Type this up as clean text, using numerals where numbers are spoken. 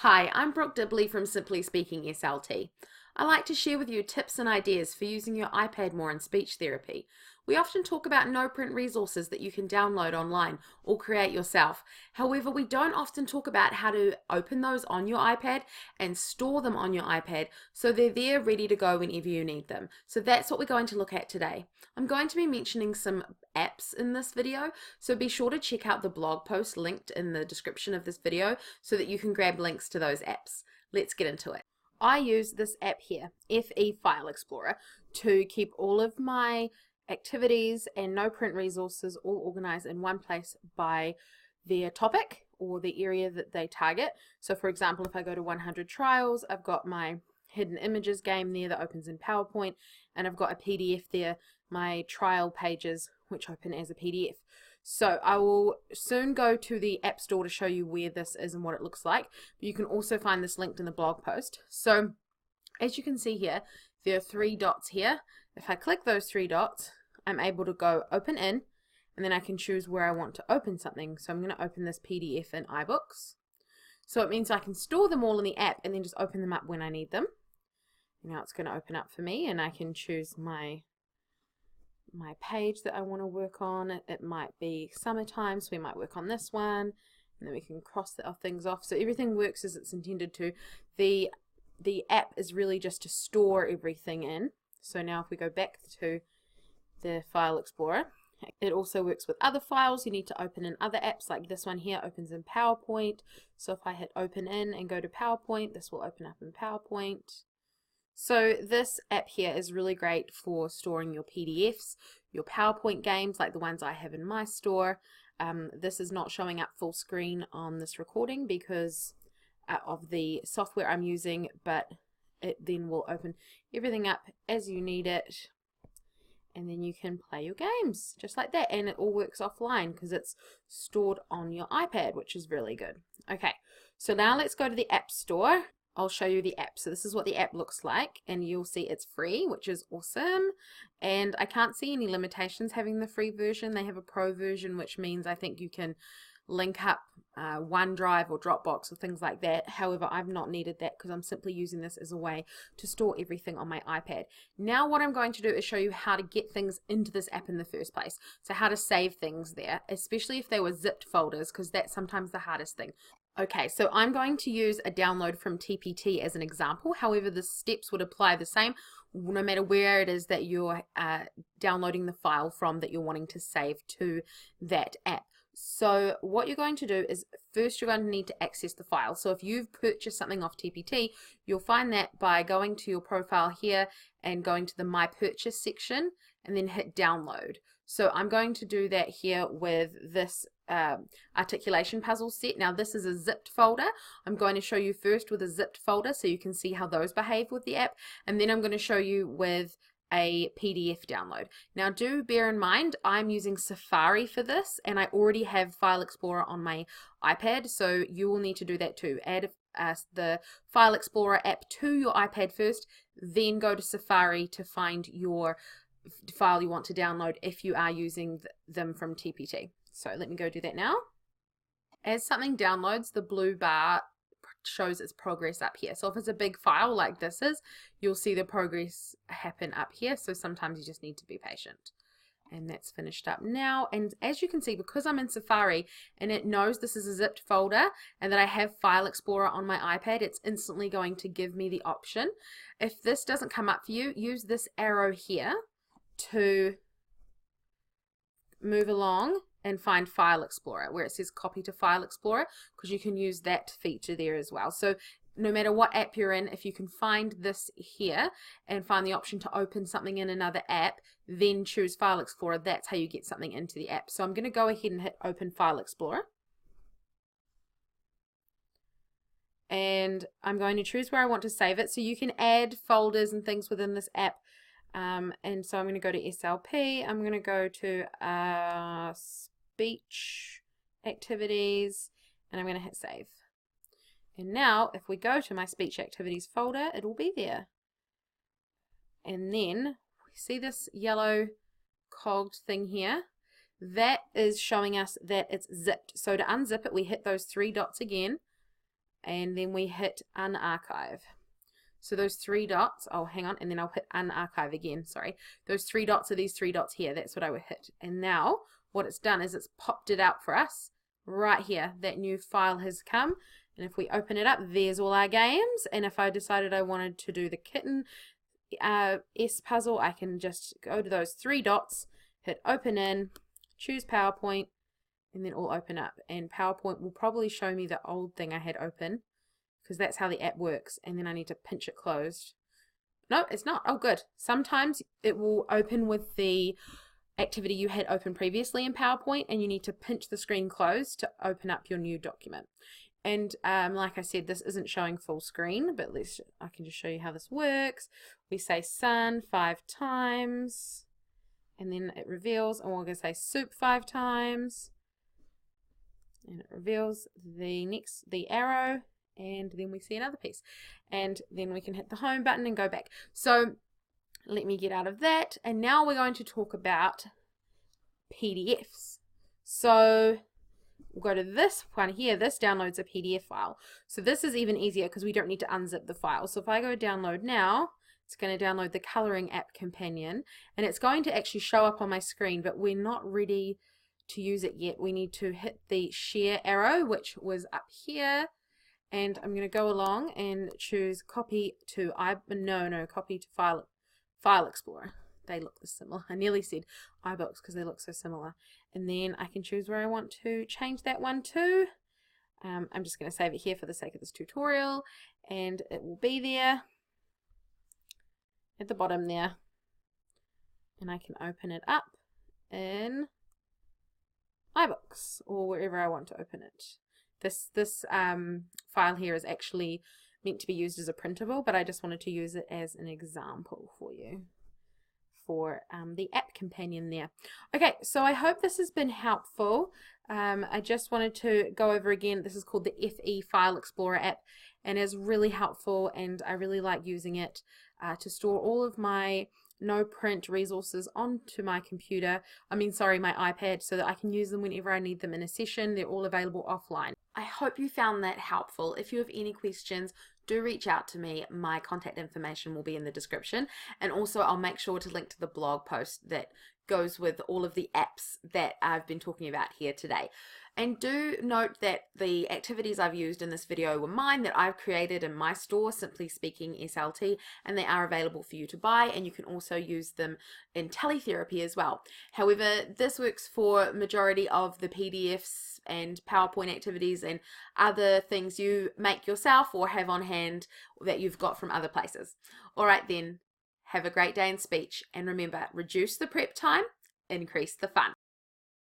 Hi, I'm Brooke Dibley from Simply Speaking SLT. I like to share with you tips and ideas for using your iPad more in speech therapy. We often talk about no-print resources that you can download online or create yourself. However, we don't often talk about how to open those on your iPad and store them on your iPad so they're there ready to go whenever you need them. So that's what we're going to look at today. I'm going to be mentioning some apps in this video, so be sure to check out the blog post linked in the description of this video so that you can grab links to those apps. Let's get into it. I use this app here, FE File Explorer, to keep all of my activities and no print resources all organized in one place by their topic or the area that they target. So for example, if I go to 100 trials, I've got my hidden images game there that opens in PowerPoint, and I've got a PDF there, my trial pages, which open as a PDF. So I will soon go to the App Store to show you where this is and what it looks like. But you can also find this linked in the blog post. So as you can see here, there are three dots here. If I click those three dots, I'm able to go open in, and then I can choose where I want to open something. So I'm going to open this PDF in iBooks. So it means I can store them all in the app and then just open them up when I need them. Now it's going to open up for me, and I can choose my page that I want to work on. It might be summertime, so we might work on this one, and then we can cross things off. So everything works as it's intended to. The app is really just to store everything in. So now if we go back to the File Explorer, it also works with other files you need to open in other apps, like this one here opens in PowerPoint. So if I hit open in and go to PowerPoint, this will open up in PowerPoint. So this app here is really great for storing your PDFs, your PowerPoint games like the ones I have in my store. This is not showing up full screen on this recording because of the software I'm using, but it then will open everything up as you need it, and then you can play your games just like that, and it all works offline because it's stored on your iPad, which is really good. Okay, so now let's go to the App Store. I'll show you the app. So this is what the app looks like, and you'll see it's free, which is awesome. And I can't see any limitations having the free version. They have a pro version, which means I think you can link up OneDrive or Dropbox or things like that. However, I've not needed that because I'm simply using this as a way to store everything on my iPad. Now what I'm going to do is show you how to get things into this app in the first place. So how to save things there, especially if they were zipped folders, because that's sometimes the hardest thing. Okay, so I'm going to use a download from TPT as an example. However, the steps would apply the same no matter where it is that you're downloading the file from that you're wanting to save to that app. So what you're going to do is first you're going to need to access the file. So if you've purchased something off TPT, you'll find that by going to your profile here and going to the My Purchase section and then hit download. So I'm going to do that here with this articulation puzzle set. Now this is a zipped folder. I'm going to show you first with a zipped folder so you can see how those behave with the app, and then I'm going to show you with a PDF download. Now do bear in mind I'm using Safari for this, and I already have File Explorer on my iPad, so you will need to do that too. Add the File Explorer app to your iPad first, then go to Safari to find your file you want to download if you are using them from TPT. So let me go do that now. As something downloads, the blue bar shows its progress up here. So if it's a big file like this is, you'll see the progress happen up here. So sometimes you just need to be patient. And that's finished up now. And as you can see, because I'm in Safari and it knows this is a zipped folder and that I have File Explorer on my iPad, it's instantly going to give me the option. If this doesn't come up for you, use this arrow here to move along and find File Explorer where it says copy to File Explorer, because you can use that feature there as well. So no matter what app you're in, if you can find this here and find the option to open something in another app, then choose File Explorer. That's how you get something into the app. So I'm going to go ahead and hit open File Explorer, and I'm going to choose where I want to save it. So you can add folders and things within this app. And so I'm going to go to SLP, I'm going to go to speech activities, and I'm going to hit save. And now if we go to my speech activities folder, it will be there. And then we see this yellow cogged thing here. That is showing us that it's zipped. So to unzip it, we hit those three dots again, and then we hit unarchive. So those 3 dots, oh hang on, and then I'll hit unarchive again, sorry. Those 3 dots are these 3 dots here, that's what I would hit. And now what it's done is it's popped it out for us right here. That new file has come, and if we open it up, there's all our games. And if I decided I wanted to do the kitten S puzzle, I can just go to those 3 dots, hit open in, choose PowerPoint, and then all open up. And PowerPoint will probably show me the old thing I had open, because that's how the app works. And then I need to pinch it closed. No, it's not. Oh, good. Sometimes it will open with the activity you had open previously in PowerPoint, and you need to pinch the screen closed to open up your new document. And like I said, this isn't showing full screen, but I can just show you how this works. We say sun 5 times, and then it reveals, and we're going to say soup 5 times, and it reveals the arrow, and then we see another piece, and then we can hit the home button and go back. So let me get out of that, and now we're going to talk about PDFs. So we'll go to this one here. This downloads a PDF file. So this is even easier because we don't need to unzip the file. So if I go download now, it's going to download the coloring app companion, and it's going to actually show up on my screen, but we're not ready to use it yet. We need to hit the share arrow, which was up here. And I'm going to go along and choose copy to copy to File Explorer. They look similar. I nearly said iBooks because they look so similar. And then I can choose where I want to change that one to. I'm just going to save it here for the sake of this tutorial, and it will be there at the bottom there. And I can open it up in iBooks or wherever I want to open it. This file here is actually meant to be used as a printable, but I just wanted to use it as an example for you for the app companion there. Okay, so I hope this has been helpful. I just wanted to go over again, this is called the FE File Explorer app, and is really helpful, and I really like using it to store all of my no print resources onto my computer, my iPad, so that I can use them whenever I need them in a session. They're all available offline. I hope you found that helpful. If you have any questions, do reach out to me. My contact information will be in the description, and also I'll make sure to link to the blog post that goes with all of the apps that I've been talking about here today. And do note that the activities I've used in this video were mine, that I've created in my store, Simply Speaking SLT, and they are available for you to buy, and you can also use them in teletherapy as well. However, this works for majority of the PDFs and PowerPoint activities and other things you make yourself or have on hand that you've got from other places. All right then, have a great day in speech, and remember, reduce the prep time, increase the fun.